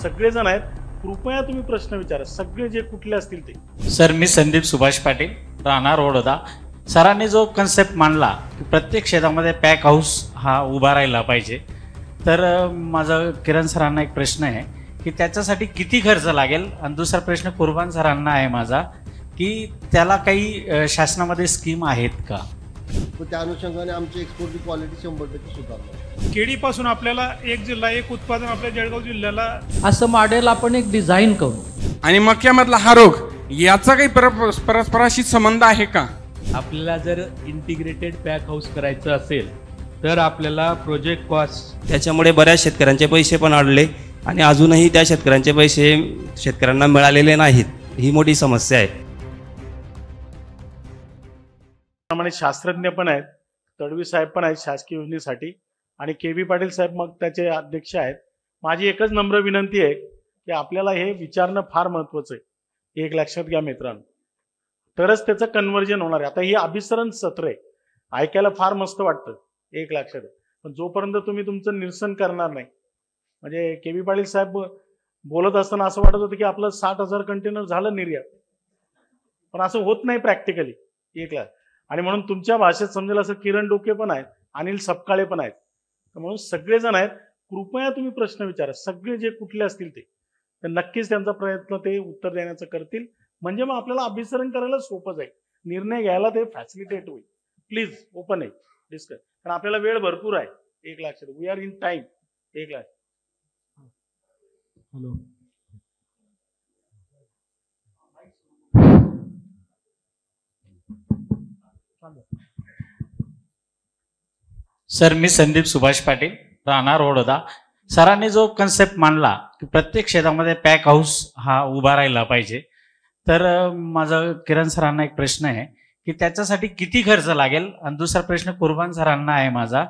सगळेजण आहेत, कृपया तुम्ही प्रश्न विचारा, सगळे जे कुठले असतील ते. सर, मी संदीप सुभाष पाटील, राहणार वडोदा. सरांनी जो कन्सेप्ट मांडला की प्रत्येक शेतामध्ये पॅक हाऊस हा उभा राहिला पाहिजे, तर माझा किरण सरांना एक प्रश्न आहे की त्याच्यासाठी किती खर्च लागेल, आणि दुसरा प्रश्न कुर्बान सरांना आहे माझा की त्याला काही शासनामध्ये स्कीम आहेत का. तर त्या अनुषंगाने आमची एक्सपोर्टची क्वालिटी 100% सुधारणार. केळीपासून आपल्याला एक जिल्हा एक उत्पादन आपल्या जळगाव जिल्ह्याला असं मॉडेल आपण एक डिझाईन करू. आणि मक्यामधला हा रोग याचा काही परस्पराशी संबंध आहे का. आपल्याला जर इंटिग्रेटेड पॅक हाऊस करायचं असेल तर आपल्याला प्रोजेक्ट कॉस्ट, त्याच्यामुळे बऱ्याच शेतकऱ्यांचे पैसे पण अडले आणि अजूनही त्या शेतकऱ्यांचे पैसे शेतकऱ्यांना मिळालेले नाहीत. ही मोठी समस्या आहे. त्याप्रमाणे शास्त्रज्ञ पण आहेत, तडवी साहेब पण आहेत शासकीय योजनेसाठी, आणि के.बी. पाटील साहेब मग त्याचे अध्यक्ष आहेत. माझी एकच नम्र विनंती आहे की आपल्याला हे विचारणं फार महत्त्वाचं आहे. एक लक्षात घ्या मित्रांनो, तरच त्याचं कन्व्हर्जन होणार आहे. आता ही अभिसरण सत्र आहे, ऐकायला फार मस्त वाटतं, एक लक्षात आहे, पण जोपर्यंत तुम्ही तुमचं निरसन करणार नाही, म्हणजे के.बी. पाटील साहेब बोलत असताना असं वाटत होतं की आपलं 60,000 कंटेनर झालं निर्यात, पण असं होत नाही प्रॅक्टिकली. एक लाख. आणि म्हणून तुमच्या भाषेत समजेल असं किरण डोके पण आहेत, अनिल सपकाळे पण आहेत. तर म्हणून सगळेजण आहेत, कृपया तुम्ही प्रश्न विचारा, सगळे जे कुठले असतील ते, तर नक्कीच त्यांचा प्रयत्न ते उत्तर देण्याचं करतील. म्हणजे मग आपल्याला अभिसरण करायला सोपं जाईल, निर्णय घ्यायला ते फॅसिलिटेट होईल. प्लीज ओपन आहे डिस्कस, कारण आपल्याला वेळ भरपूर आहे. एक लक्षात, वी आर इन टाइम. एक लाख. हॅलो, सर, मी संदीप सुभाष पाटील, राहणार वडोदा. सरांनी जो कन्सेप्ट मांडला की प्रत्येक शेतामध्ये पॅक हाऊस हा उभा राहिला पाहिजे, तर माझा किरण सरांना एक प्रश्न आहे की त्याच्यासाठी किती खर्च लागेल, आणि दुसरा प्रश्न कुर्बान सरांना आहे माझा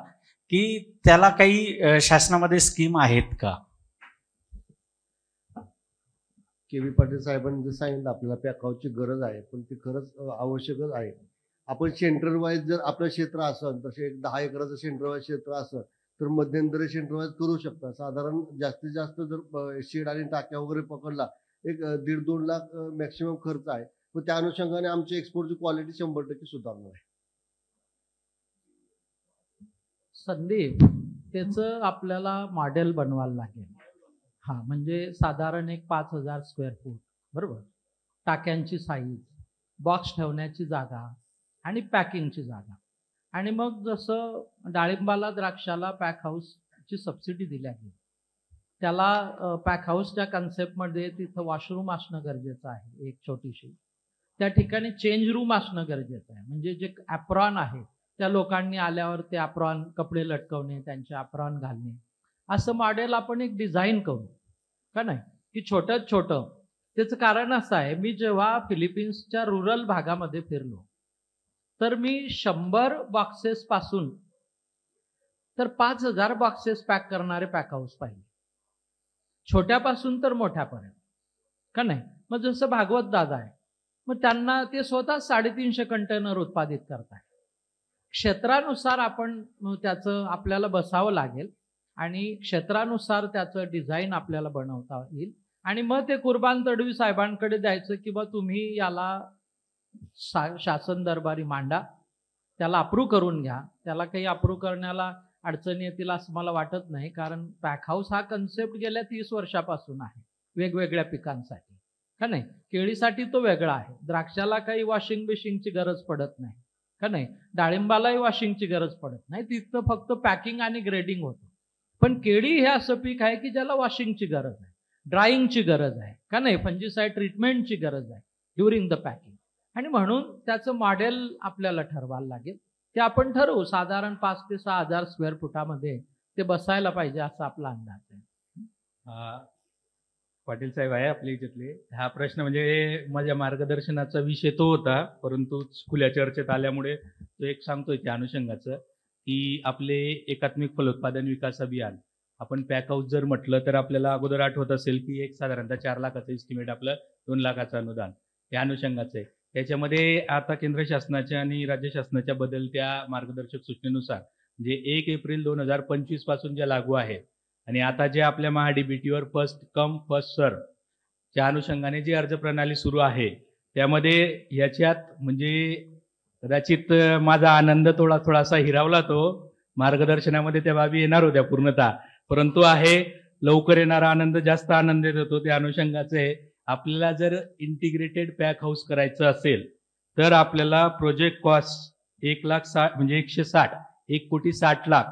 की त्याला काही शासनामध्ये स्कीम आहेत का. के.बी. पाटील साहेबांनी जे सांगितलं, आपल्याला पॅक हाऊसची गरज आहे, पण ती खरंच आवश्यकच आहे. आपण सेंटर वाईज जर आपलं क्षेत्र असेल, तसे एक 10 एकराचं सेंटर वाईज क्षेत्र असेल तर मध्यंतरी सेंटर वाईज करू शकता. साधारण जास्तीत जास्त जर शेड आणि टाक्या वगैरे पकडला, एक 1.5-2 लाख मॅक्सिमम खर्च आहे. पण त्या अनुषंगाने आमची एक्सपोर्टची क्वालिटी 100% सुधारणार आहे. संदीप, त्याचं आपल्याला मॉडेल बनवायला लागेल. हा, म्हणजे साधारण एक 5,000 स्क्वेअर फूट, बरोबर, टाक्यांची साईज, बॉक्स ठेवण्याची जागा आणि पॅकिंगची जागा. आणि मग जसं डाळिंबाला, द्राक्षाला पॅक हाऊसची सबसिडी दिली आहे, त्याला पॅक हाऊसच्या कन्सेप्टमध्ये तिथं वॉशरूम असणं गरजेचं आहे, एक छोटीशी. त्या ठिकाणी चेंज रूम असणं गरजेचं आहे, म्हणजे जे ॲप्रॉन आहे त्या लोकांनी आल्यावर ते ॲप्रॉन, कपडे लटकवणे, त्यांचे ॲप्रॉन घालणे, असं मॉडेल आपण एक डिझाईन करू का नाही, की छोटं छोटं. त्याचं कारण असं आहे, मी जेव्हा फिलिपिन्सच्या रुरल भागामध्ये फिरलो तर मी 100 बॉक्सेस पासून तर 5,000 बॉक्सेस पॅक करणारे पॅक हाऊस पाहिले, छोट्यापासून तर मोठ्यापर्यंत का नाही. मग जसं भागवत दादा आहे, मग त्यांना ते स्वतः 350 कंटेनर उत्पादित करताय. क्षेत्रानुसार आपण त्याचं आपल्याला बसावं लागेल आणि क्षेत्रानुसार त्याचं डिझाईन आपल्याला बनवता येईल. आणि मग ते कुर्बान तडवी साहेबांकडे द्यायचं की बा तुम्ही याला शासन दरबारी मांडा, त्याला अप्रूव्ह करून घ्या. त्याला काही अप्रूव्ह करण्याला अडचणी येतील असं मला वाटत नाही, कारण पॅक हाऊस हा कन्सेप्ट गेल्या 30 वर्षापासून आहे वेगवेगळ्या पिकांसाठी का नाही. केळीसाठी तो वेगळा आहे, द्राक्षाला काही वॉशिंग बिशिंगची गरज पडत नाही का नाही, डाळिंबालाही वॉशिंगची गरज पडत नाही, तिथं फक्त पॅकिंग आणि ग्रेडिंग होतं. पण केळी हे असं पीक आहे की ज्याला वॉशिंगची गरज आहे, ड्राईंगची गरज आहे का नाही, फंजीसाईड ट्रीटमेंटची गरज आहे ड्युरिंग द पॅकिंग. आणि म्हणून त्याचं मॉडेल आपल्याला ठरवायला लागेल. ते आपण ठरवू, साधारण 5,000 ते 6,000 स्क्वेअर फुटामध्ये ते बसायला पाहिजे असा आपला अंदाज आहे. पाटील साहेब आहे आपल्या इथले. हा प्रश्न म्हणजे माझ्या मार्गदर्शनाचा विषय तो होता, परंतु खुल्या चर्चेत आल्यामुळे तो एक सांगतोय त्या अनुषंगाचं की आपले एकात्मिक फलोत्पादन विकास अभियान, आपण पॅक हाऊस जर म्हटलं तर आपल्याला अगोदर आठवत असेल की एक साधारणतः 4 लाखाचं एस्टिमेट, आपलं 2 लाखाचं अनुदान या अनुषंगाचं आहे. त्याच्यामध्ये आता केंद्र शासनाच्या आणि राज्य शासनाच्या बदलत्या मार्गदर्शक सूचनेनुसार म्हणजे 1 एप्रिल 2025 पासून ज्या लागू आहेत आणि आता जे आपल्या महाडीबीटीवर फर्स्ट कम फर्स्ट सर्व च्या अनुषंगाने जी अर्ज प्रणाली सुरू आहे त्यामध्ये याच्यात म्हणजे कदाचित माझा आनंद थोडासा हिरावला तो मार्गदर्शनामध्ये त्या बाबी येणार होत्या पूर्णतः, परंतु आहे लवकर येणारा आनंद जास्त आनंद देत होतो. त्या अनुषंगाचे आपल्याला जर इंटिग्रेटेड पॅक हाऊस करायचं असेल तर आपल्याला प्रोजेक्ट कॉस्ट 1,60,000 म्हणजे 160 1,60,00,000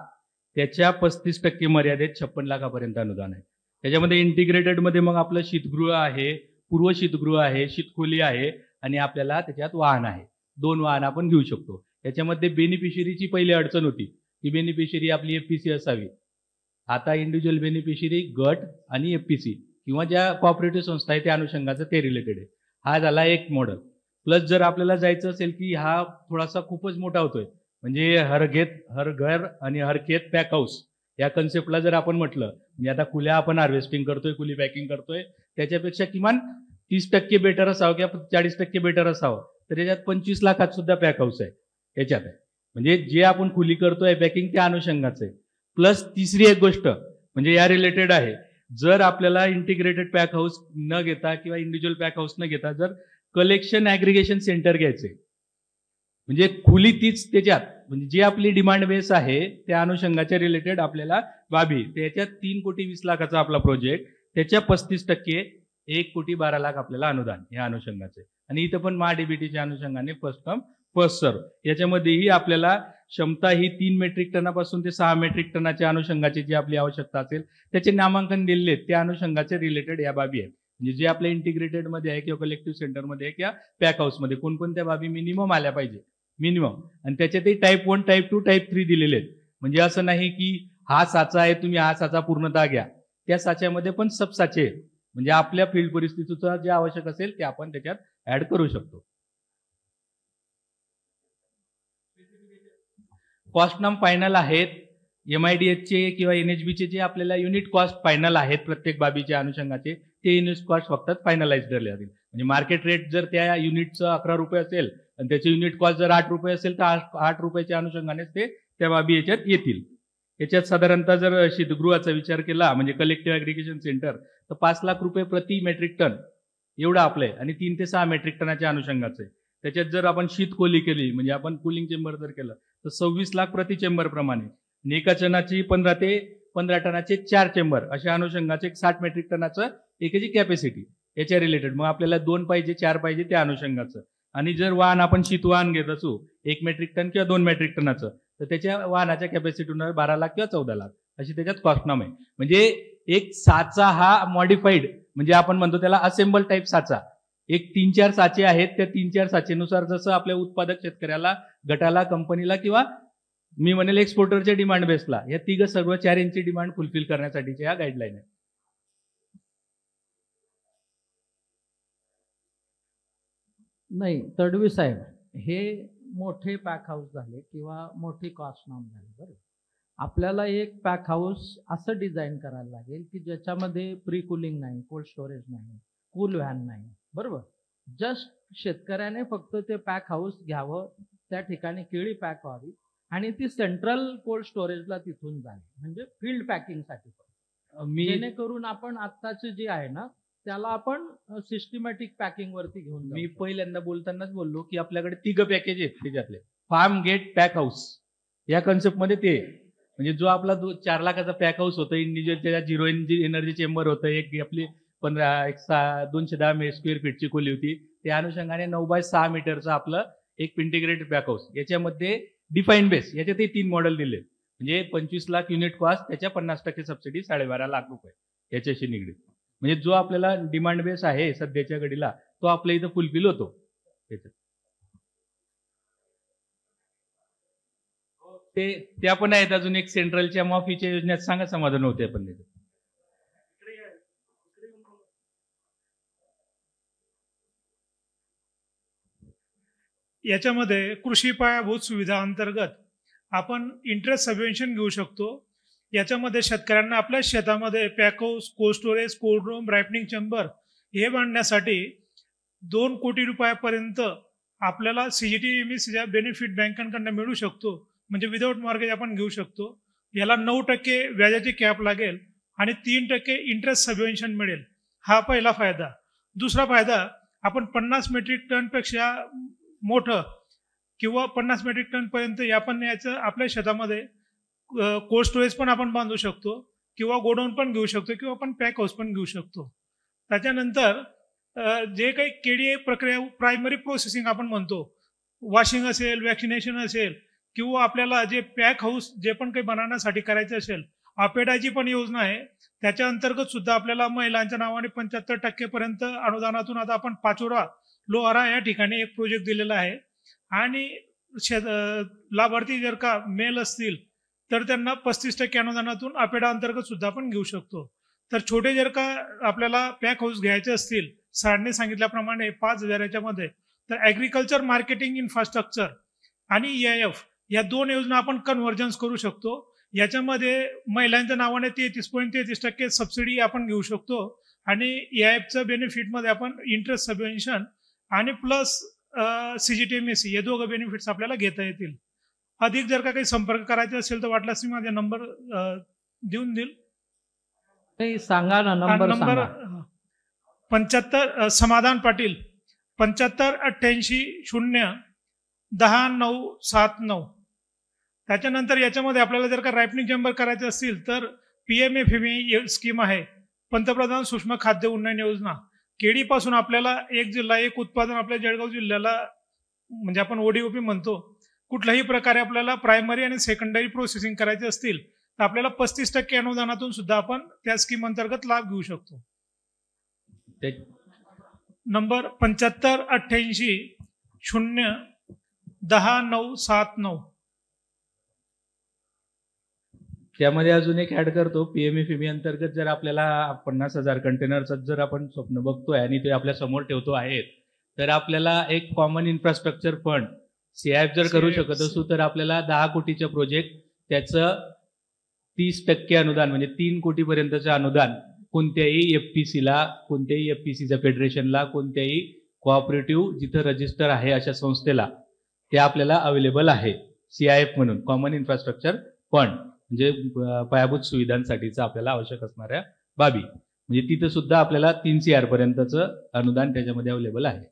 त्याच्या 35% मर्यादेत 56 लाखापर्यंत अनुदान आहे. त्याच्यामध्ये इंटिग्रेटेडमध्ये मग आपलं शीतगृह आहे, पूर्व शीतगृह आहे, शीतखोली आहे आणि आपल्याला त्याच्यात वाहन आहे. 2 वाहन आपण घेऊ शकतो. याच्यामध्ये बेनिफिशरीची पहिली अडचण होती की बेनिफिशरी आपली एफपीसी असावी. आता इंडिव्हिज्युअल बेनिफिशरी गट आणि एफपीसी किंवा ज्या कोऑपरेटिव्ह संस्था आहे त्या अनुषंगाचं ते रिलेटेड आहे. हा झाला एक मॉडेल. प्लस जर आपल्याला जायचं असेल की हा थोडासा खूपच मोठा होतोय म्हणजे हर घर आणि हर खेत पॅक हाऊस या कन्सेप्टला जर आपण म्हटलं म्हणजे आता खुल्या आपण हार्वेस्टिंग करतोय, खुली पॅकिंग करतोय, त्याच्यापेक्षा किमान 30% बेटर असावं किंवा 40% बेटर असावं तर याच्यात 25 लाखात सुद्धा पॅक हाऊस आहे. याच्यात आहे म्हणजे जे आपण खुली करतोय पॅकिंग त्या अनुषंगाचं आहे. प्लस तिसरी एक गोष्ट म्हणजे या रिलेटेड आहे, जर आपल्याला इंटिग्रेटेड पॅक हाऊस न घेता किंवा इंडिव्हिज्युअल पॅक हाऊस न घेता जर कलेक्शन ॲग्रिगेशन सेंटर घ्यायचे म्हणजे खुली तीच त्याच्यात म्हणजे जी आपली डिमांड बेस आहे त्या अनुषंगाच्या रिलेटेड आपल्याला बाबी त्याच्यात 3,20,00,000 आपला प्रोजेक्ट त्याच्या 35% 1,12,00,000 आपल्याला अनुदान या अनुषंगाचे. आणि इथं पण महाडीबीटीच्या अनुषंगाने फर्स्ट कम फर्स्ट सर्व याच्यामध्येही आपल्याला क्षमता ही 3 मेट्रिक टनापासून ते 6 मेट्रिक टनाच्या अनुषंगाची जी आपली आवश्यकता असेल त्याचे नामांकन दिलेले आहेत त्या अनुषंगाचे रिलेटेड या बाबी आहेत. म्हणजे जे आपल्या इंटिग्रेटेडमध्ये आहे किंवा कलेक्टिव्ह सेंटरमध्ये आहे किंवा पॅक हाऊसमध्ये कोणकोणत्या बाबी मिनिमम आल्या पाहिजे मिनिमम आणि त्याच्यातही टाईप 1 टाईप 2 टाईप 3 दिलेले आहेत. म्हणजे असं नाही की हा साचा आहे तुम्ही हा साचा पूर्णतः घ्या, त्या साच्यामध्ये पण सब साचे आहेत म्हणजे आपल्या फील्ड परिस्थितीचं जे आवश्यक असेल ते आपण त्याच्यात ऍड करू शकतो. कॉस्ट नाम फायनल आहेत MIDHचे किंवा NHBचे जे आपल्याला युनिट कॉस्ट फायनल आहेत प्रत्येक बाबीच्या अनुषंगाचे ते युनिट कॉस्ट फक्त फायनलाइज ठरले जातील. म्हणजे मार्केट रेट जर त्या युनिटचं 11 रुपये असेल आणि त्याचे युनिट कॉस्ट जर 8 रुपये असेल तर 8 रुपयाच्या अनुषंगानेच ते त्या बाबी याच्यात येतील. याच्यात साधारणतः जर शीतगृहाचा विचार केला म्हणजे कलेक्टिव्ह ॲग्रिगेशन सेंटर तर 5 लाख रुपये प्रति मेट्रिक टन एवढं आपलं आहे आणि 3 ते 6 मेट्रिक टनाच्या अनुषंगाचं आहे. त्याच्यात जर आपण शीतखोली केली म्हणजे आपण कूलिंग चेंबर जर केलं तर 26 लाख प्रति चेंबर प्रमाणे आणि एका टनाची 15 ते 15 टनाचे 4 चेंबर अशा अनुषंगाचे 60 मेट्रिक टनाचं एकाची कॅपॅसिटी याच्या रिलेटेड. मग आपल्याला 2 पाहिजे 4 पाहिजे त्या अनुषंगाचं. आणि जर वाहन आपण शीतवाहन घेत असू 1 मेट्रिक टन किंवा 2 मेट्रिक टनाचं तर त्याच्या वाहनाच्या कॅपॅसिटीवर 12 लाख किंवा 14 लाख अशी त्याच्यात कॉस्ट नाम आहे. म्हणजे एक साचा हा मॉडिफाईड म्हणजे आपण म्हणतो त्याला असेंबल टाईप साचा एक 3-4 साचे आहेत त्या 3-4 साचेनुसार जसं आपल्या उत्पादक शेतकऱ्याला गटाला कंपनीला किंवा मी म्हणेल एक्सपोर्टरच्या डिमांड बेसला या तिघं सर्व 4 इंची डिमांड फुलफिल करण्यासाठीच्या या गाईडलाईन आहेत. नाही तडवी साहेब हे मोठे पॅक हाऊस झाले किंवा मोठी कॉस्ट नाम झाली. बरोबर आपल्याला एक पॅक हाऊस असं डिझाईन करायला लागेल की ज्याच्यामध्ये प्री कुलिंग नाही, कोल्ड स्टोरेज नाही, कूल व्हॅन नाही. बरोबर जस्ट शेतकऱ्याने फक्त ते पॅक हाऊस घ्यावं, त्या ठिकाणी केळी पॅक व्हावी आणि ती सेंट्रल कोल्ड स्टोरेजला तिथून जाईल म्हणजे फील्ड पॅकिंगसाठी. जेणेकरून आपण आत्ताचे जे आहे ना त्याला आपण सिस्टमॅटिक पॅकिंग वरती घेऊन मी पहिल्यांदा बोलतानाच बोललो की आपल्याकडे 3 पॅकेज आहेत त्याच्यातले फार्म गेट पॅक हाऊस या कन्सेप्टमध्ये ते म्हणजे जो आपला 4 लाखाचा पॅक हाऊस होतं इंडिव्हिज्युअल त्याच्यात 0 एनर्जी चेंबर होतं एक आपली 210 स्क्वेअर फीटची खोली होती त्या अनुषंगाने 9x6 मीटरचं आपलं एक इंटिग्रेटेड पॅक हाऊस. याच्यामध्ये डिफाईन बेस याच्यातही 3 मॉडेल दिले म्हणजे 25 लाख युनिट कॉस्ट त्याच्या 50% सबसिडी 12.5 लाख रुपये याच्याशी निगडीत. म्हणजे जो आपल्याला डिमांड बेस आहे सध्याच्या घडीला तो आपल्या इथं फुलफिल होतो. त्या पण आहेत अजून एक सेंट्रलच्या मॉफीच्या योजनेत सांगा समाधान होते पण याच्यामध्ये कृषी पायाभूत सुविधा अंतर्गत आपण इंटरेस्ट सबवेन्शन घेऊ शकतो. याच्यामध्ये शेतकऱ्यांना आपल्या शेतामध्ये pack house, cold storage, cold room, ripening chamber हे बांधण्यासाठी 2 कोटी रुपयापर्यंत आपल्याला CGTMSE बेनिफिट बँकांकडून मिळू शकतो. म्हणजे विदाऊट मॉर्गेज आपण घेऊ शकतो. याला 9% व्याजाची कॅप लागेल आणि 3% इंटरेस्ट सबवेन्शन मिळेल. हा पहिला फायदा. दुसरा फायदा, आपण 50 मेट्रिक टनपेक्षा मोठं किंवा 50 मेट्रिक टन पर्यंत आपण याचं आपल्या शेतामध्ये कोल्ड स्टोरेज पण आपण बांधू शकतो किंवा गोडाऊन पण घेऊ शकतो किंवा आपण पॅक हाऊस पण घेऊ शकतो. त्याच्यानंतर जे काही केडी प्रक्रिया प्रायमरी प्रोसेसिंग आपण म्हणतो, वॉशिंग असेल, वॅक्सिनेशन असेल किंवा आपल्याला जे पॅक हाऊस जे पण काही बनवण्यासाठी करायचं असेल, अपेडाची पण योजना आहे. त्याच्या अंतर्गत सुद्धा आपल्याला महिलांच्या नावाने 75% पर्यंत अनुदानातून आता आपण पाचोरा लोहारा या ठिकाणी एक प्रोजेक्ट दिलेला आहे. आणि लाभार्थी जर का मेल असतील तर त्यांना 35% अनुदानातून अपेडा अंतर्गत सुद्धा आपण घेऊ शकतो. तर छोटे जर का आपल्याला पॅक हाऊस घ्यायचे असतील सरांनी सांगितल्याप्रमाणे 5,000 मध्ये, तर ॲग्रिकल्चर मार्केटिंग इन्फ्रास्ट्रक्चर आणि EIF या 2 योजना आपण कन्व्हर्जन्स करू शकतो. याच्यामध्ये महिलांच्या नावाने 33.33% सबसिडी आपण घेऊ शकतो आणि EIFचं बेनिफिटमध्ये आपण इंटरेस्ट सबवेन्शन आणि प्लस CGTMSE हे दोघं बेनिफिट्स आपल्याला घेता येतील. अधिक जर का काही संपर्क करायचा असेल तर वाटल्यास मी माझा नंबर देऊन देईल. सांगा ना नंबर. 75 समाधान पाटील 7588 0 10 9 7 9. त्याच्यानंतर याच्यामध्ये आपल्याला जर का रायपनिंग चेंबर करायचे असतील तर PMFME स्कीम आहे, पंतप्रधान सूक्ष्म खाद्य उन्नयन योजना. केळीपासून आपल्याला एक जिल्हा एक उत्पादन आपल्या जळगाव जिल्ह्याला म्हणजे आपण ODOP म्हणतो. कुठल्याही प्रकारे आपल्याला प्रायमरी आणि सेकंडरी प्रोसेसिंग करायचे असतील तर आपल्याला 35% अनुदानातून सुद्धा आपण त्या स्कीम अंतर्गत लाभ घेऊ शकतो. नंबर 7588 0 10 9 7 9. त्यामध्ये अजून एक ऍड करतो, PMFME अंतर्गत जर आपल्याला 50,000 कंटेनरचं जर आपण स्वप्न बघतोय आणि ते आपल्या समोर ठेवतो आहेत, तर आपल्याला एक कॉमन इन्फ्रास्ट्रक्चर फंड CIF जर करू शकत असू तर आपल्याला 10 कोटीचं प्रोजेक्ट त्याचं 30% अनुदान म्हणजे 3 कोटीपर्यंतचं अनुदान कोणत्याही FPCला, कोणत्याही FPCच्या फेडरेशनला, कोणत्याही कोऑपरेटिव्ह जिथं रजिस्टर आहे अशा संस्थेला ते आपल्याला अवेलेबल आहे. CIF म्हणून कॉमन इन्फ्रास्ट्रक्चर फंड म्हणजे पायाभूत सुविधांसाठीचं आपल्याला आवश्यक असणाऱ्या बाबी, म्हणजे तिथं सुद्धा आपल्याला 3 CR पर्यंतचं अनुदान त्याच्यामध्ये अवेलेबल आहे.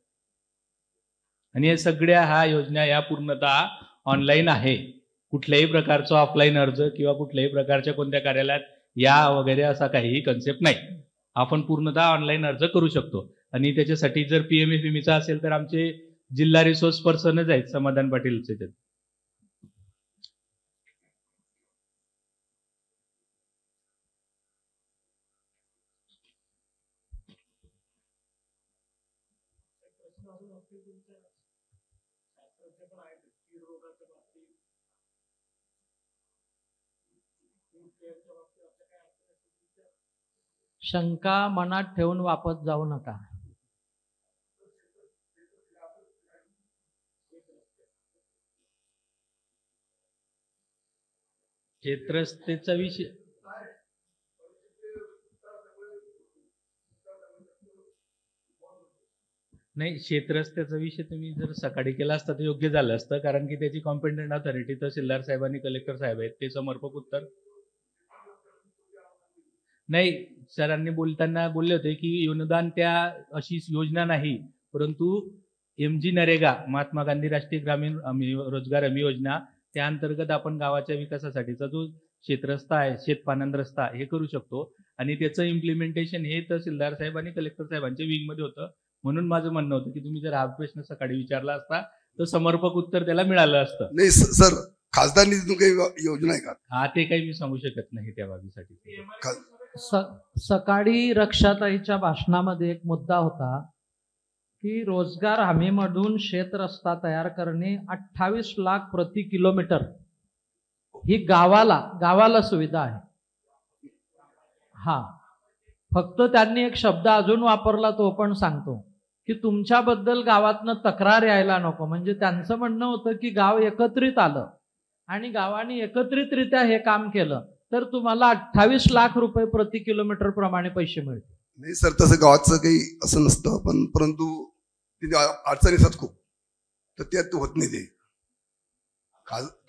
आणि या सगळ्या ह्या योजना या पूर्णतः ऑनलाईन आहे. कुठल्याही प्रकारचा ऑफलाईन अर्ज किंवा कुठल्याही प्रकारच्या कोणत्या कार्यालयात या वगैरे असा काहीही कन्सेप्ट नाही. आपण पूर्णतः ऑनलाईन अर्ज करू शकतो. आणि त्याच्यासाठी जर PMFMEचा असेल तर आमचे जिल्हा रिसोर्स पर्सनच आहेत समाधान पाटीलचे. शंका मनात ठेवून वापस जाऊ नका. क्षेत्रस्तेचा विषय नाही, क्षेत्रस्त्याचा विषय तुम्ही जर सकाळी केला असता तर योग्य झालं असतं, कारण की त्याची कॉम्पिटंट अथॉरिटी तहसीलदार साहेब आणि कलेक्टर साहेब आहेत. ते समर्पक उत्तर नाही. सरांनी बोलताना बोलले होते की अनुदान त्या अशी योजना नाही, परंतु MG नरेगा महात्मा गांधी राष्ट्रीय ग्रामीण रोजगार हमी योजना त्या अंतर्गत आपण गावाच्या विकासासाठीचा जो क्षेत्रस्थ आहे, शेतपानंद रस्ता हे करू शकतो. आणि त्याचं इम्प्लिमेंटेशन हे तहसीलदार साहेब आणि कलेक्टर साहेबांच्या विंगमध्ये होतं. म्हणून माझं म्हणणं होतं की तुम्ही जर हा प्रश्न सकाळी विचारला असता तर समर्पक उत्तर त्याला मिळालं असतं. नाही सर, खासदार निधीतून काही योजना आहे का? हा, ते काही मी सांगू शकत नाही त्या बाबीसाठी. सकाळी रक्षाताईच्या भाषणामध्ये एक मुद्दा होता की रोजगार हमीमधून शेत रस्ता तयार करणे 28 लाख प्रति किलोमीटर ही गावाला सुविधा आहे. हा, फक्त त्यांनी एक शब्द अजून वापरला, तो पण सांगतो की तुमच्याबद्दल गावातनं तक्रार यायला नको. म्हणजे त्यांचं म्हणणं होतं की गाव एकत्रित आलं आणि गावाने एकत्रितरित्या हे काम केलं तर तुम्हाला 28 लाख रुपये प्रति किलोमीटर प्रमाणे पैसे मिळतील. नाही सर, तसं गावाचं काही असं नसतं, पण परंतु तिथे अडचणी असतात खूप, तर त्यात होत नाही. ते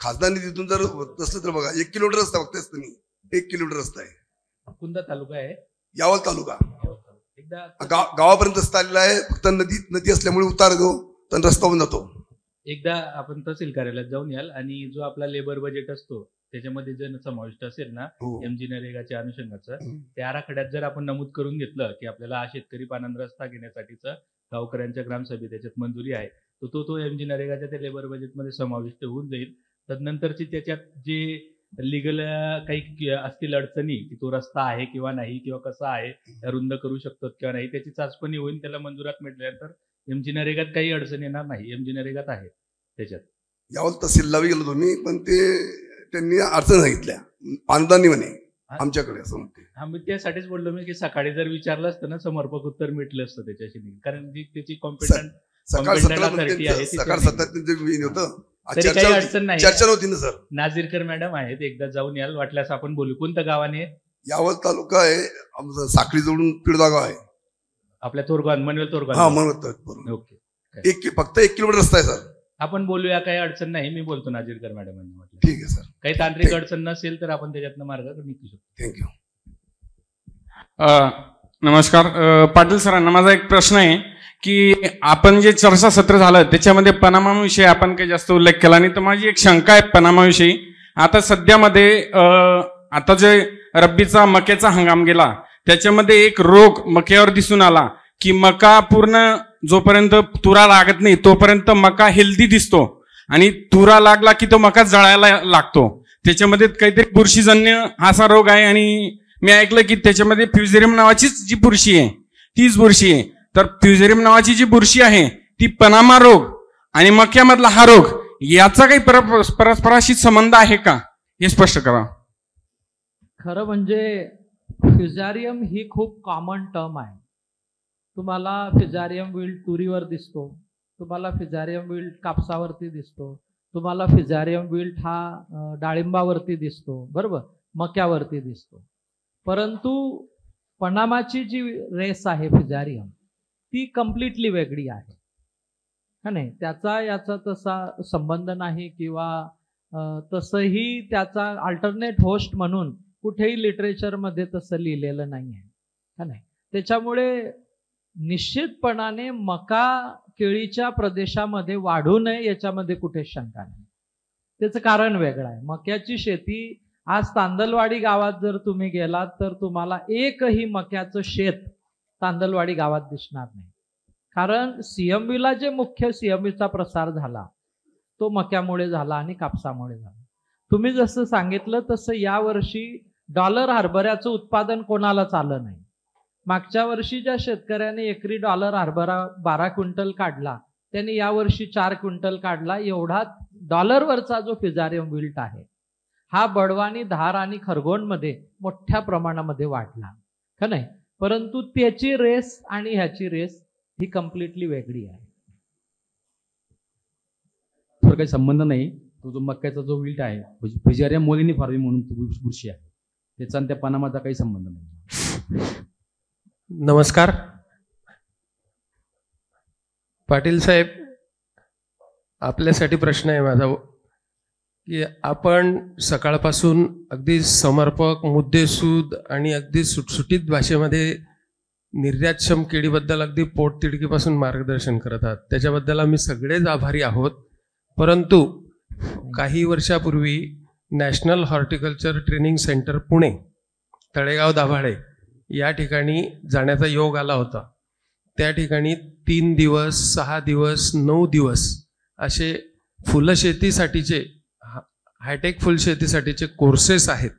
खासदार निधीतून जर होत असलं तर बघा 1 किलोमीटर रस्ता फक्त असतं नाही, 1 किलोमीटर रस्ता आहे. कोणता तालुका आहे? यावल तालुका. एकदा गावापर्यंत रस्ता आलेला आहे, फक्त नदी असल्यामुळे उतार जो तर रस्ता होऊन जातो. एकदा आपण तहसील कार्यालयात जाऊन याल आणि जो आपला लेबर बजेट असतो त्याच्यामध्ये जर समाविष्ट असेल ना MG नरेगाच्या अनुषंगाचं, त्या आराखड्यात जर आपण नमूद करून घेतलं की आपल्याला हा शेतकरी पानंद रस्ता घेण्यासाठीचं गावकऱ्यांच्या ग्रामसभेत त्याच्यात मंजुरी आहे, तो MG नरेगाच्या त्या लेबर बजेटमध्ये समाविष्ट होऊन जाईल. तदनंतरची त्याच्यात जे लिगल काही असतील अडचणी की तो रस्ता आहे किंवा नाही, किंवा कसा आहे, रुंद करू शकतो किंवा नाही, त्याची चाचपणी होईल. त्याला मंजुरात मिळाल्यानंतर MG नरेगात काही अडचण येणार नाही. MG नरेगात आहे त्याच्यात. यावल तहसीलला गेलो तुम्ही, पण त्यांनी अडचण सांगितल्या पानदानी म्हणे आमच्याकडे असं म्हणते. हा, मी त्यासाठीच बोललो मी की सकाळी जर विचारलं असतं ना समर्पक उत्तर मिळलं असतं त्याच्याशी, कारण जी त्याची सकाळ 7ला होतं. चर्चा नव्हती ना सर. नाझीरकर मॅडम आहेत, एकदा जाऊन याल, वाटल्यास आपण बोलू. कोणत्या गावाने? यावल तालुका आहे आमचं, साखळी जोडून पिडदा गाव आहे आपल्या तोरगाव, मनवेल तोरगाव. हा, मनवेल. ओके, फक्त 1 किलोमीटर रस्ता आहे सर. आपण बोलूया, काही अडचण नाही. मी बोलतो नाझीरकर मॅडमांनी म्हटलं. ठीक आहे सर. काही तांत्रिक अडचण नसेल तर आपण त्याच्यातनं मार्ग निघू शकतो. थँक्यू. नमस्कार. पाटील सरांना माझा एक प्रश्न आहे की आपण जे चर्चासत्र झालं त्याच्यामध्ये पनामाविषयी आपण काही जास्त उल्लेख केला नाही, तर माझी एक शंका आहे पनामाविषयी. आता सध्यामध्ये आता जे रब्बीचा मक्याचा हंगाम गेला त्याच्यामध्ये एक रोग मक्यावर दिसून आला की मका पूर्ण जोपर्यंत तुरा लागत नाही तोपर्यंत मका हेल्दी दिसतो, आणि तुरा लागला की तो मका जळायला लागतो. त्याच्यामध्ये काहीतरी बुरशीजन्य असा रोग आहे, आणि मी ऐकलं की त्याच्यामध्ये फ्युजेरियम नावाचीच जी बुरशी आहे तीच बुरशी आहे. तर फ्युजेरियम नावाची जी बुरशी आहे ती पनामा रोग आणि मक्यामधला हा रोग याचा काही परस्पराशी संबंध आहे का, हे स्पष्ट करा. खरं म्हणजे फ्युजारियम ही खूप कॉमन टर्म आहे. तुम्हाला फ्युजारियम विल्ट तुरीवर दिसतो, तुम्हाला फ्युजारियम विल्ट कापसावरती दिसतो, तुम्हाला फ्युजारियम विल्ट हा डाळिंबावरती दिसतो, बरोबर, मक्यावरती दिसतो. परंतु पनामाची जी रेस आहे फ्युजारियम ती कम्प्लिटली वेगळी आहे का नाही. त्याचा याचा तसा संबंध नाही, किंवा तसंही त्याचा अल्टरनेट होस्ट म्हणून कुठेही लिटरेचरमध्ये तसं लिहिलेलं नाही आहे का नाही. त्याच्यामुळे निश्चितपणाने मका केळीच्या प्रदेशामध्ये वाढू नये याच्यामध्ये कुठे शंका नाही. त्याचं कारण वेगळं आहे. मक्याची शेती आज तांदलवाडी गावात जर तुम्ही गेलात तर तुम्हाला एकही मक्याचं शेत तांदलवाडी गावात दिसणार नाही, कारण CMVला जे मुख्य CMVचा प्रसार झाला तो मक्यामुळे झाला आणि कापसामुळे झाला. तुम्ही जसं सांगितलं तसं यावर्षी डॉलर हरभऱ्याचं उत्पादन कोणालाच आलं नाही. मागच्या वर्षी ज्या शेतकऱ्याने एकरी डॉलर हरभरा 12 क्विंटल काढला त्यांनी यावर्षी 4 क्विंटल काढला. एवढा डॉलरवरचा जो फ्युजारियम विल्ट आहे हा बडवानी, धार आणि खरगोणमध्ये मोठ्या प्रमाणामध्ये वाढला का नाही. परंतु त्याची रेस आणि ह्याची रेस ही कम्प्लिटली वेगळी आहे. तर काही संबंध नाही. तो जो मक्याचा जो विल्ट आहे फ्युजारियम मोलिनी फार्मी म्हणून बुरशी आहे, त्याचा आणि त्या पनामाचा काही संबंध नाही. नमस्कार पाटील साहेब, आपल्यासाठी प्रश्न आहे माझा की आपण सकाळपासून अगदी समर्पक, मुद्देसूद आणि अगदी सुटसुटीत भाषेमध्ये निर्यातक्षम केळीबद्दल अगदी पोटतिडकीपासून मार्गदर्शन करत आहात. त्याच्याबद्दल आम्ही सगळेच आभारी आहोत. परंतु काही वर्षापूर्वी national horticulture training centre Pune, Talegaon Dabhade या ठिकाणी जाण्याचा योग आला होता. त्या ठिकाणी 3 दिवस, 6 दिवस, 9 दिवस असे फुलशेतीसाठीचे, हायटेक फुलशेतीसाठीचे कोर्सेस आहेत.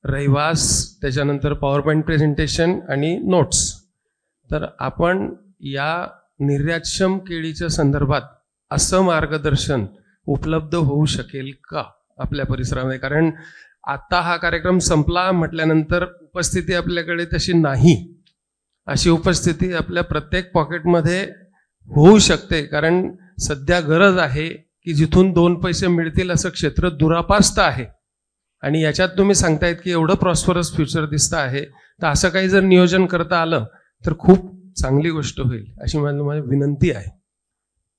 रहिवास, त्याच्यानंतर पॉवर पॉईंट प्रेझेंटेशन आणि नोट्स. तर आपण या निर्यातक्षम केळीच्या संदर्भात असं मार्गदर्शन उपलब्ध होऊ शकेल का आपल्या परिसरामध्ये? कारण आता हा कार्यक्रम संपला म्हटल्यानंतर उपस्थिती आपल्याकडे तशी नाही. अशी उपस्थिती आपल्या प्रत्येक पॉकेटमध्ये होऊ शकते, कारण सध्या गरज आहे की जिथून 2 पैसे मिळतील असं क्षेत्र दुरापास्त आहे. आणि याच्यात तुम्ही सांगतायत की एवढं प्रॉस्परस फ्युचर दिसतं आहे, तर असं काही जर नियोजन करता आलं तर खूप चांगली गोष्ट होईल अशी माझी विनंती आहे.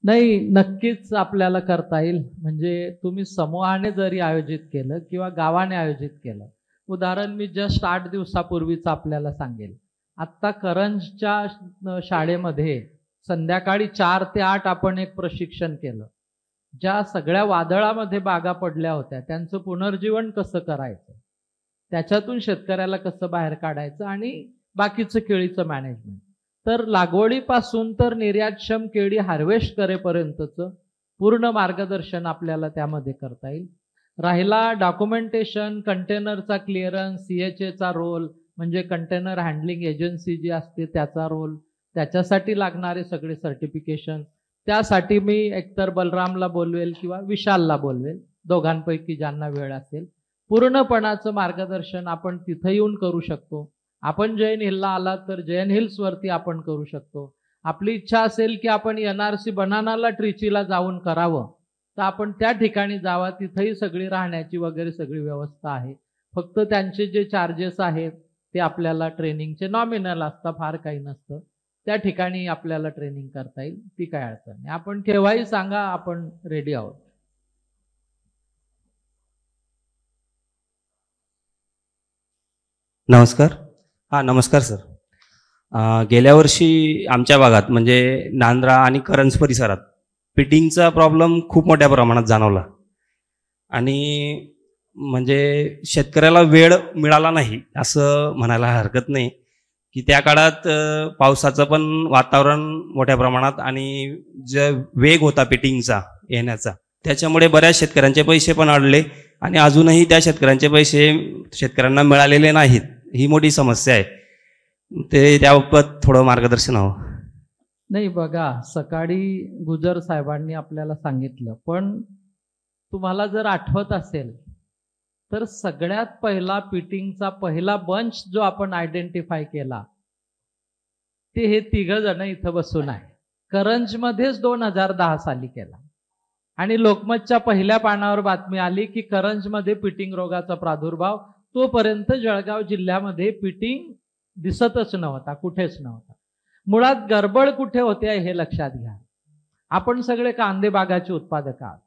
नाही, नक्कीच आपल्याला करता येईल. म्हणजे तुम्ही समूहाने जरी आयोजित केलं किंवा गावाने आयोजित केलं उदाहरण मी जस्ट 8 दिवसापूर्वीच आपल्याला सांगेल. आत्ता करंजच्या शाळेमध्ये संध्याकाळी 4 ते 8 आपण एक प्रशिक्षण केलं. ज्या सगळ्या वादळामध्ये बागा पडल्या होत्या त्यांचं पुनर्जीवन कसं करायचं, त्याच्यातून शेतकऱ्याला कसं बाहेर काढायचं आणि बाकीचं केळीचं मॅनेजमेंट. तर लागवडीपासून तर निर्यातक्षम केळी हार्वेस्ट करेपर्यंतचं पूर्ण मार्गदर्शन आपल्याला त्यामध्ये करता येईल. राहिला डॉक्युमेंटेशन, कंटेनरचा क्लिअरन्स, CHAचा रोल म्हणजे कंटेनर हँडलिंग एजन्सी जी असते त्याचा रोल, त्याच्यासाठी लागणारे सगळे सर्टिफिकेशन, त्यासाठी मी एकतर बलरामला बोलवेल किंवा विशालला बोलवेल, दोघांपैकी ज्यांना वेळ असेल. पूर्णपणाचं मार्गदर्शन आपण तिथं येऊन करू शकतो. आपण जैन हिलला आलात तर जैन हिल्सवरती आपण करू शकतो. आपली इच्छा असेल की आपण NRC बनानाला ट्रिचीला जाऊन करावं तर आपण त्या ठिकाणी जावा, तिथंही सगळी राहण्याची वगैरे सगळी व्यवस्था आहे. फक्त त्यांचे जे चार्जेस आहेत ते आपल्याला ट्रेनिंगचे नॉमिनल असतात, फार काही नसतं. त्या ठिकाणी आपल्याला ट्रेनिंग करता येईल, ती काय अडचण नाही. आपण केव्हाही सांगा, आपण रेडी आहोत. नमस्कार. नमस्कार सर. गेल्या वर्षी आमच्या भागात म्हणजे नांद्रा आणि करंज परिसरात पिटिंगचा प्रॉब्लेम खूप मोठ्या प्रमाणात जाणवला आणि म्हणजे शेतकऱ्याला वेळ मिळाला नाही असं म्हणायला हरकत नाही की त्या काळात पावसाचं पण वातावरण मोठ्या प्रमाणात आणि जे वेग होता पिटिंगचा येण्याचा त्याच्यामुळे बऱ्याच शेतकऱ्यांचे पैसे पण अडले आणि अजूनही त्या शेतकऱ्यांचे पैसे शेतकऱ्यांना मिळालेले नाहीत. ही मोठी समस्या आहे. ते त्याबाबत थोडं मार्गदर्शन हवं. नाही बघा, सकाळी गुजर साहेबांनी आपल्याला सांगितलं, पण तुम्हाला जर आठवत असेल तर सगळ्यात पहिला पिटिंगचा पहिला बंच जो आपण आयडेंटिफाय केला ते हे 3 जण इथं बसून आहे. करंजमध्येच 2010 साली केला आणि लोकमतच्या पहिल्या पानावर बातमी आली की करंजमध्ये पिटिंग रोगाचा प्रादुर्भाव, तोपर्यंत जळगाव जिल्ह्यामध्ये पिटिंग दिसतच नव्हता, कुठेच नव्हता. मुळात गडबड कुठे होते हे लक्षात घ्या. आपण सगळे कांदे बागाचे उत्पादक आहात.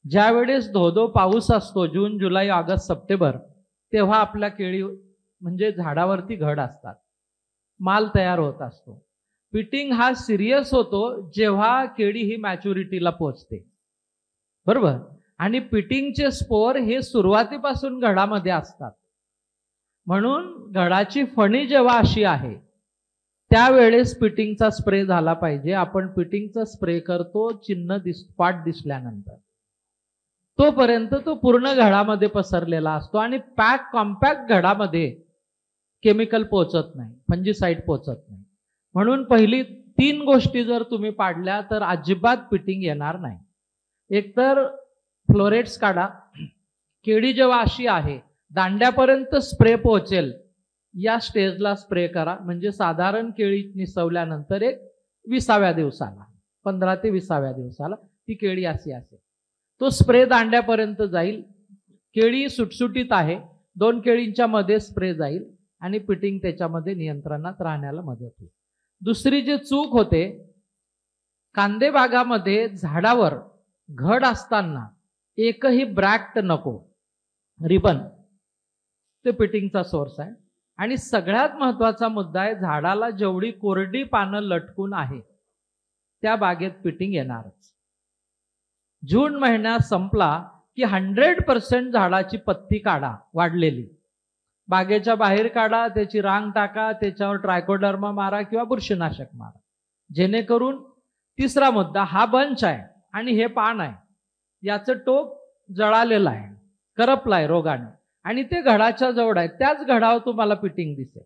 ज्यावेळेस धोधो पाऊस असतो, जून, जुलै, ऑगस्ट, सप्टेंबर, तेव्हा आपल्या केळी म्हणजे झाडावरती घड असतात, माल तयार होत असतो. पिटिंग हा सिरियस होतो जेव्हा केळी ही मॅच्युरिटीला पोहोचते, बरोबर. आणि पिटिंगचे स्पोर हे सुरुवातीपासून घडामध्ये असतात. म्हणून घडाची फणी जेव्हा अशी आहे त्यावेळेस पिटिंगचा स्प्रे झाला पाहिजे. आपण पिटिंगचा स्प्रे करतो चिन्ह स्पॉट दिसल्यानंतर, तोपर्यंत तो पूर्ण घडामध्ये पसरलेला असतो आणि कॉम्पॅक्ट घडामध्ये केमिकल पोहोचत नाही, फंजीसाईड पोहोचत नाही. म्हणून पहिली 3 गोष्टी जर तुम्ही पाडल्या तर अजिबात पिटिंग येणार नाही. एकतर फ्लोरेट्स काढा. केळी जेव्हा अशी आहे दांड्यापर्यंत स्प्रे पोहोचेल या स्टेजला स्प्रे करा. म्हणजे साधारण केळी निसवल्यानंतर एक 20व्या दिवसाला, 15 ते 20व्या दिवसाला ती केळी अशी असेल, तो स्प्रे दांड्यापर्यंत जाईल. केळी सुटसुटीत आहे, 2 केळींच्या मध्ये स्प्रे जाईल आणि पिटिंग त्याच्यामध्ये नियंत्रणात राहण्याला मदत होईल. दुसरी जी चूक होते, कांदे बागामध्ये झाडावर घड असताना एकही ब्रॅक्ट नको, रिबन, ते पिटिंगचा सोर्स आहे. आणि सगळ्यात महत्वाचा मुद्दा आहे, झाडाला जेवढी कोरडी पानं लटकून आहे त्या बागेत पिटिंग येणारच. जून महिना संपला की 100% झाडाची पत्ती काढा वाढलेली, बागेच्या बाहेर काढा, त्याची रांग टाका, त्याच्यावर ट्रायकोडर्मा मारा किंवा बुरशीनाशक मारा, जेणेकरून. तिसरा मुद्दा, हा बंच आहे आणि हे पान आहे, याचं टोक जळालेलं आहे, करपलाय रोगाने आणि ते घडाच्या जवळ आहे, त्याच घडावर तुम्हाला पिटिंग दिसेल.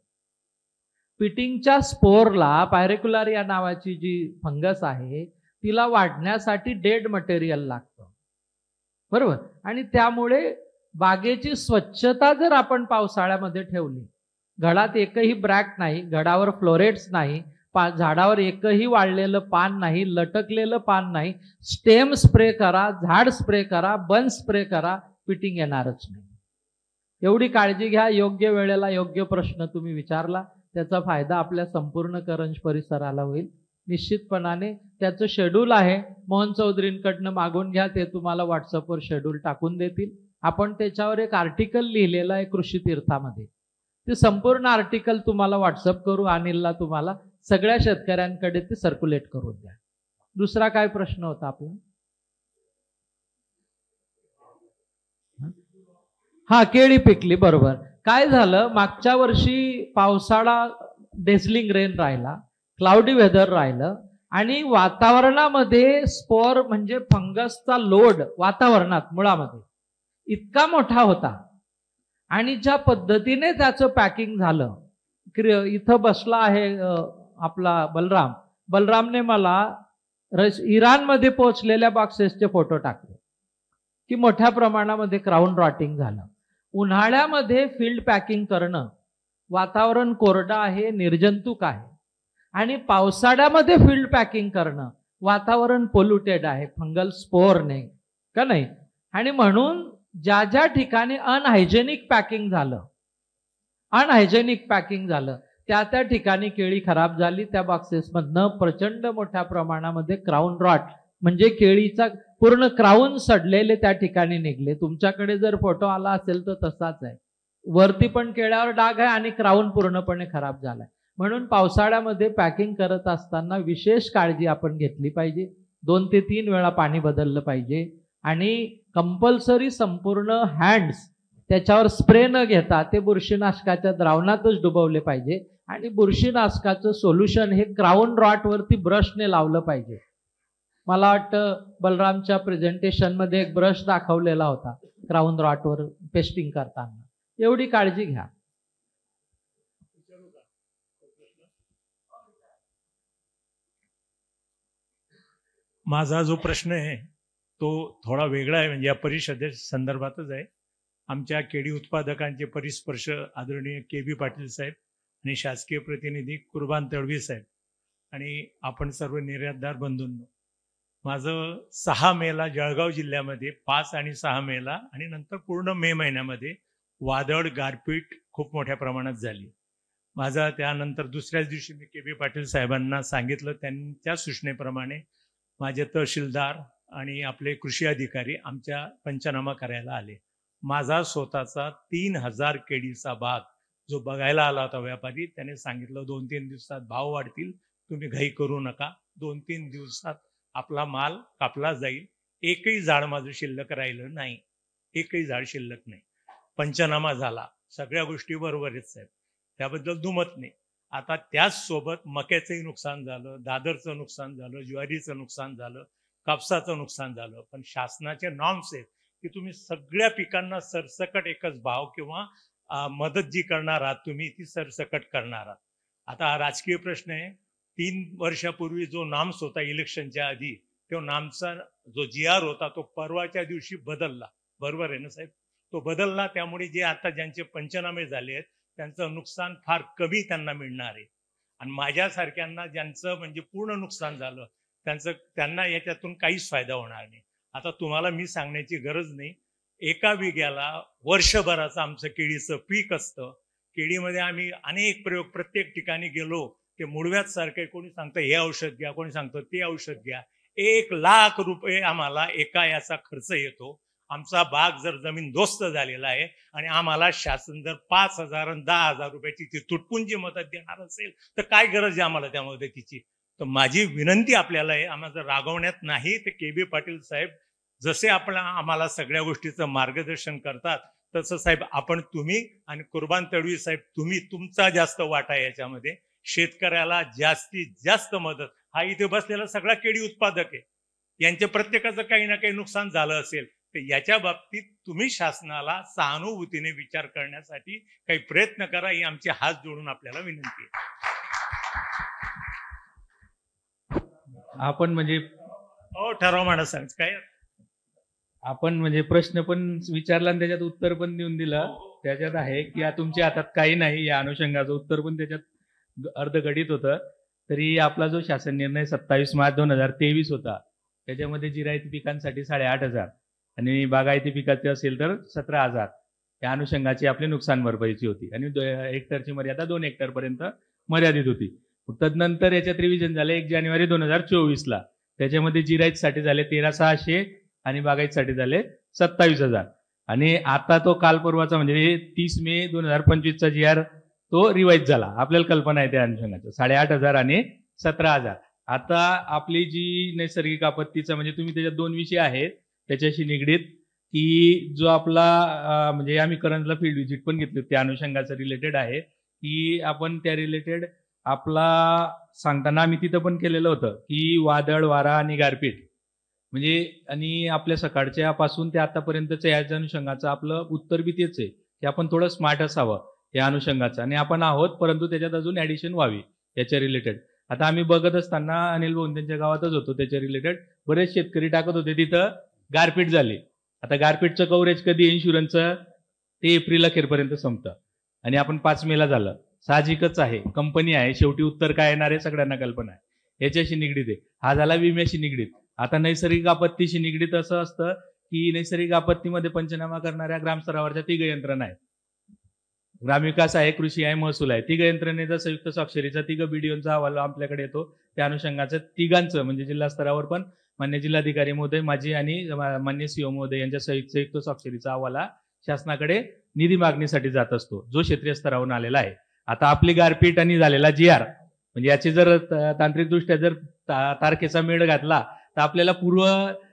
पिटिंगच्या स्पोरला पायरेक्युलारिया नावाची जी फंगस आहे तिला वाढण्यासाठी डेड मटेरियल लागतं, बरोबर. आणि त्यामुळे बागेची स्वच्छता जर आपण पावसाळ्यामध्ये ठेवली, घडात एकही ब्रॅक नाही, घडावर फ्लोरेट्स नाही, झाडावर एकही वाळलेलं पान नाही, लटकलेलं पान नाही, स्टेम स्प्रे करा, झाड स्प्रे करा, बन स्प्रे करा, पिटिंग येणारच नाही. एवढी काळजी घ्या. योग्य वेळेला योग्य प्रश्न तुम्ही विचारला, त्याचा फायदा आपल्या संपूर्ण करंज परिसराला होईल. निश्चितपणाने त्याचं शेड्यूल आहे, मोहन चौधरींकडनं मागून घ्या, ते तुम्हाला व्हॉट्सअपवर शेड्यूल टाकून देतील. आपण त्याच्यावर एक आर्टिकल लिहिलेलं आहे कृषी तीर्थामध्ये. ते संपूर्ण आर्टिकल तुम्हाला व्हॉट्सअप करू, अनिलला तुम्हाला सगळ्या शेतकऱ्यांकडे ते सर्क्युलेट करून द्या. दुसरा काय प्रश्न होता आपला? हा, केळी पिकली, बरोबर. काय झालं, मागच्या वर्षी पावसाळा डेझलिंग रेन राहिला, क्लाउडी वेदर राहिलं आणि वातावरणामध्ये स्पोर म्हणजे फंगसचा लोड वातावरणात मुळामध्ये इतका मोठा होता आणि ज्या पद्धतीने त्याचं पॅकिंग झालं, इथं बसला आहे आपला बलरामने मला इराणमध्ये पोहोचलेल्या बॉक्सेसचे फोटो टाकले की मोठ्या प्रमाणामध्ये क्राऊन रॉटिंग झालं. उन्हाळ्यामध्ये फील्ड पॅकिंग करणं, वातावरण कोरडं आहे, निर्जंतुक आहे, आणि पावसाळ्यामध्ये फील्ड पॅकिंग करणं, वातावरण पोल्युटेड आहे फंगल स्पोअरने, का नाही? आणि म्हणून ज्या ज्या ठिकाणी अनहायजेनिक पॅकिंग झालं त्या त्या ठिकाणी केळी खराब झाली. त्या बॉक्सेसमधनं प्रचंड मोठ्या प्रमाणामध्ये क्राऊन रॉट म्हणजे केळीचा पूर्ण क्राऊन सडलेले त्या ठिकाणी निघले. तुमच्याकडे जर फोटो आला असेल तर तसाच आहे, वरती पण केळ्यावर डाग आहे आणि क्राऊन पूर्णपणे खराब झालाय. म्हणून पावसाळ्यामध्ये पॅकिंग करत असताना विशेष काळजी आपण घेतली पाहिजे. 2 ते 3 वेळा पाणी बदललं पाहिजे आणि कंपल्सरी संपूर्ण हँड्स त्याच्यावर स्प्रे न घेता ते बुरशीनाशकाच्या द्रावणातच डुबवले पाहिजे आणि बुरशीनाशकाचं सोल्युशन हे क्राऊन रॉटवरती ब्रशने लावलं पाहिजे. मला वाटतं बलरामच्या प्रेझेंटेशनमध्ये एक ब्रश दाखवलेला होता क्राऊन रॉटवर पेस्टिंग करताना. एवढी काळजी घ्या. माझा जो प्रश्न आहे तो थोडा वेगळा आहे, म्हणजे या परिषदे संदर्भातच आहे. आमच्या केळी उत्पादकांचे परिस्पर्श आदरणीय के.बी. पाटील साहेब आणि शासकीय प्रतिनिधी कुर्बान तडवी साहेब आणि आपण सर्व निर्यातदार बंधूंनो, माझं 6 मेला जळगाव जिल्ह्यामध्ये 5 आणि 6 मेला आणि नंतर पूर्ण मे महिन्यामध्ये वादळ गारपीट खूप मोठ्या प्रमाणात झाली. माझा त्यानंतर दुसऱ्याच दिवशी मी के.बी. पाटील साहेबांना सांगितलं, त्यांच्या सूचनेप्रमाणे माझे तहसीलदार आणि आपले कृषी अधिकारी आमच्या पंचनामा करायला आले. माझा स्वतःचा 3000 केळीचा बाग जो बघायला आला होता व्यापारी, त्याने सांगितलं 2-3 दिवसात भाव वाढतील, तुम्ही घाई करू नका, 2-3 दिवसात आपला माल कापला जाईल. एकही झाड माझं शिल्लक राहिलं नाही, एकही झाड शिल्लक नाही. पंचनामा झाला, सगळ्या गोष्टी बरोबर आहेत साहेब, त्याबद्दल दुमत नाही. आता त्याच सोबत मक्याचंही नुकसान झालं, दादरचं नुकसान झालं, ज्वारीचं नुकसान झालं, कापसाचं नुकसान झालं. पण शासनाचे नॉर्म्स आहेत की तुम्ही सगळ्या पिकांना सरसकट एकच भाव किंवा मदत जी करणार आहात तुम्ही ती सरसकट करणार आहात. आता हा राजकीय प्रश्न आहे. 3 वर्षापूर्वी जो नॉर्म्स होता इलेक्शनच्या आधी, तो नॉर्म्सचा जो GR होता तो परवाच्या दिवशी बदलला, बरोबर आहे ना साहेब? तो बदलला, त्यामुळे जे आता ज्यांचे पंचनामे झाले आहेत त्यांचं नुकसान फार कमी त्यांना मिळणार आहे. आणि माझ्यासारख्यांना ज्यांचं म्हणजे पूर्ण नुकसान झालं त्यांना याच्यातून काहीच फायदा होणार नाही. आता तुम्हाला मी सांगण्याची गरज नाही, एका बिघ्याला वर्षभराचं आमचं केळीचं पीक असतं. केळीमध्ये आम्ही अनेक प्रयोग प्रत्येक ठिकाणी गेलो, ते मुळव्यात सारखे, कोणी सांगतं हे औषध घ्या, कोणी सांगतं ते औषध घ्या. 1 लाख रुपये आम्हाला एका याचा खर्च येतो. आमचा बाग जर जमीनदोस्त झालेला आहे आणि आम्हाला शासन जर 5,000 आणि 10,000 रुपयाची ती तुटपुंजी मदत देणार असेल तर काय गरज आहे आम्हाला त्या मदतीची? तर माझी विनंती आपल्याला आहे, आम्हाला रागवण्यात नाही, तर के.बी. पाटील साहेब जसे आम्हाला सगळ्या गोष्टीचं मार्गदर्शन करतात तसं साहेब आपण तुम्ही आणि कुर्बान तडवी साहेब तुम्ही तुमचा जास्त वाटा आहे याच्यामध्ये. शेतकऱ्याला जास्तीत जास्त मदत, हा इथे बसलेला सगळा केळी उत्पादक आहे, यांच्या प्रत्येकाचं काही ना काही नुकसान झालं असेल तर याच्या बाबतीत तुम्ही शासनाला सहानुभूतीने विचार करण्यासाठी काही प्रयत्न करा, ही आमची हात जोडून आपल्याला विनंती आहे. आपण म्हणजे ठराव माणूस सांग काय आपण म्हणजे प्रश्न पण विचारला आणि त्याच्यात उत्तर पण देऊन दिलं. त्याच्यात आहे की तुमच्या हातात काही नाही, या अनुषंगाचं उत्तर पण त्याच्यात अर्धगडित होतं. तरी आपला जो शासन निर्णय 27 मार्च 2023 होता, त्याच्यामध्ये जिरायती पिकांसाठी 8,500 आणि बागायती पिकाचे असेल तर 17,000 या अनुषंगाची आपली नुकसान भरपाईची होती आणि हेक्टरची मर्यादा 2 हेक्टरपर्यंत मर्यादित होती. तदनंतर याच्यात रिव्हिजन झाले 1 जानेवारी 2024ला. त्याच्यामध्ये जिरायतीसाठी झाले 13,600 आणि बागायतीसाठी झाले 27,000. आणि आता तो काल परवाचा म्हणजे 30 मे 2025चा GR तो रिवाईज झाला. आपल्याला कल्पना आहे त्या अनुषंगाचं 8,500 आणि 17,000. आता आपली जी नैसर्गिक आपत्तीचा म्हणजे तुम्ही त्याच्यात 2 विषय आहेत त्याच्याशी निगडीत, की जो आपला म्हणजे आम्ही करंजला फील्ड व्हिजिट पण घेतली त्या अनुषंगाचं रिलेटेड आहे, की आपण त्या रिलेटेड आपला सांगताना आम्ही तिथं पण केलेलं होतं की वादळ, वारा आणि गारपीट म्हणजे आणि आपल्या सकाळच्या पासून ते आतापर्यंतचं याच्या अनुषंगाचं आपलं उत्तर बी तेच आहे की आपण थोडं स्मार्ट असावं या अनुषंगाचं, आणि आपण आहोत, परंतु त्याच्यात अजून ऍडिशन व्हावी याच्या रिलेटेड. आता आम्ही बघत असताना अनिल भाऊ त्यांच्या गावातच होतो, त्याच्या रिलेटेड बरेच शेतकरी टाकत होते तिथं गारपीट झाली. आता गारपीटचं कव्हरेज कधी इन्शुरन्सचं ते एप्रिल अखेरपर्यंत संपतं आणि आपण 5 मेला झालं. साहजिकच आहे, कंपनी आहे, शेवटी उत्तर काय येणार आहे सगळ्यांना कल्पना आहे. याच्याशी निगडीत आहे. हा झाला विम्याशी निगडीत. आता नैसर्गिक आपत्तीशी निगडीत असं असतं की नैसर्गिक आपत्तीमध्ये पंचनामा करणाऱ्या ग्रामस्तरावरच्या 3 यंत्रणा आहेत. ग्रामविकास आहे, कृषी आहे, महसूल आहे. 3 यंत्रणेचा संयुक्त स्वाक्षरीचा 3 BDOचा अहवाल आपल्याकडे येतो. त्या अनुषंगाचं 3 म्हणजे जिल्हा स्तरावर पण मान्य जिल्हाधिकारी महोदय, माझी आणि मान्य CO महोदय यांच्या संयुक्त स्वाक्षरीचा अहवाल शासनाकडे निधी मागणीसाठी जात असतो, जो क्षेत्रीय स्तरावरून आलेला आहे. आता आपली गारपीट आणि झालेला GR म्हणजे याची जर तांत्रिकदृष्ट्या जर तारखेचा मेळ घातला तर आपल्याला पूर्व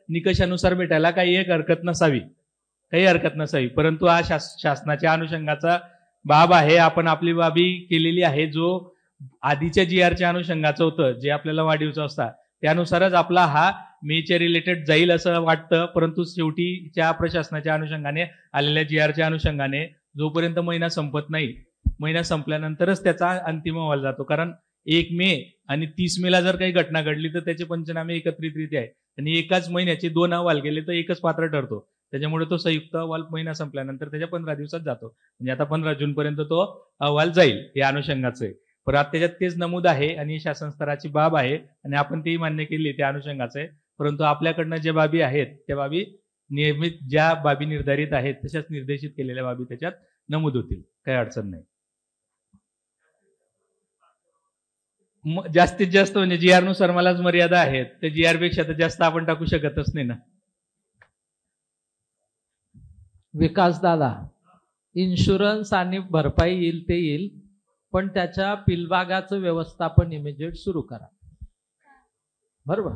निकषानुसार भेटायला काही हरकत नसावी. परंतु हा शासनाच्या अनुषंगाचा बाब आहे. आपण आपली बाबी केलेली आहे. जो आधीच्या GRच्या अनुषंगाचं होतं, जे आपल्याला वाढीवचं असतं त्यानुसारच आपला हा मेच्या रिलेटेड जाईल असं वाटतं. परंतु शेवटीच्या प्रशासनाच्या अनुषंगाने आलेल्या GRच्या अनुषंगाने जोपर्यंत महिना संपत नाही, महिना संपल्यानंतरच त्याचा अंतिम अहवाल जातो. कारण 1 मे आणि 30 मेला जर काही घटना घडली तर त्याचे पंचनामे एकत्रितरित्या आहे आणि एकाच महिन्याचे 2 अहवाल गेले तर एकच पात्र ठरतो. त्याच्यामुळे तो संयुक्त अहवाल महिना संपल्यानंतर त्याच्या 15 दिवसात जातो. म्हणजे आता 15 जून पर्यंत तो अहवाल जाईल या अनुषंगाचं आहे. पण आता त्याच्यात तेच नमूद आहे आणि शासन स्तराची बाब आहे आणि आपण तेही मान्य केली त्या अनुषंगाचं आहे. परंतु आपल्याकडनं ज्या बाबी आहेत त्या बाबी नियमित ज्या बाबी निर्धारित आहेत तशाच निर्देशित केलेल्या बाबी त्याच्यात नमूद होतील. काही अडचण नाही. जास्तीत जास्त म्हणजे GR नुसार मलाच मर्यादा आहेत, तर GR पेक्षा तर जास्त आपण टाकू शकतच नाही ना. विकास दादा, इन्शुरन्स आणि भरपाई येईल ते येईल, पण त्याच्या पिलभागाचं व्यवस्थापन इमिजिएट सुरू करा. बरोबर.